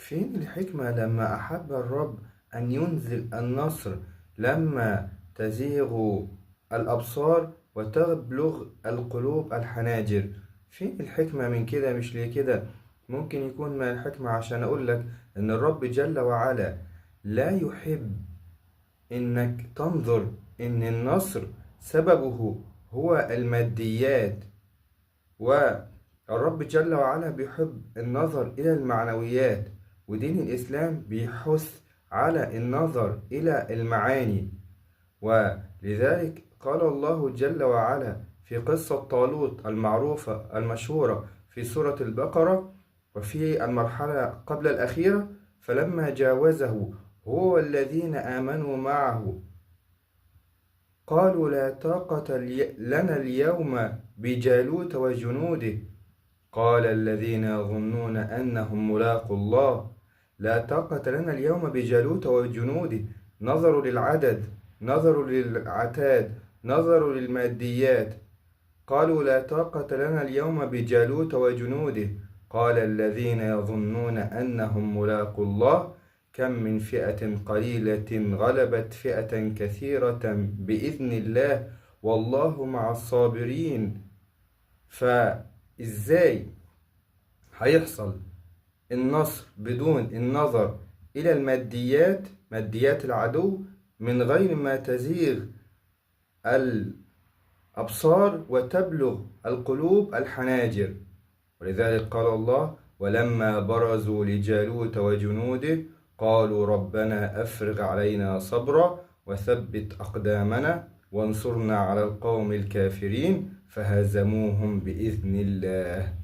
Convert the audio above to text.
فين الحكمة لما أحب الرب أن ينزل النصر لما تزيغ الأبصار وتبلغ القلوب الحناجر؟ فين الحكمة من كده؟ مش ليه كده؟ ممكن يكون من الحكمة عشان أقول لك إن الرب جل وعلا لا يحب إنك تنظر إن النصر سببه هو الماديات، والرب جل وعلا بيحب النظر إلى المعنويات، ودين الإسلام بيحث على النظر إلى المعاني. ولذلك قال الله جل وعلا في قصة طالوت المعروفة المشهورة في سورة البقرة وفي المرحلة قبل الأخيرة: فلما جاوزه هو والذين آمنوا معه قالوا لا طاقة لنا اليوم بجالوت وجنوده قال الذين يظنون أنهم ملاقو الله لا طاقة لنا اليوم بجالوت وجنوده. نظروا للعدد، نظروا للعتاد، نظروا للماديات، قالوا لا طاقة لنا اليوم بجالوت وجنوده قال الذين يظنون أنهم ملاقو الله كم من فئة قليلة غلبت فئة كثيرة بإذن الله والله مع الصابرين. فإزاي هيحصل النصر بدون النظر إلى الماديات، ماديات العدو، من غير ما تزيغ الأبصار وتبلغ القلوب الحناجر؟ ولذلك قال الله: ولما برزوا لجالوت وجنوده قالوا ربنا أفرغ علينا صبرا وثبت أقدامنا وانصرنا على القوم الكافرين فهزموهم بإذن الله.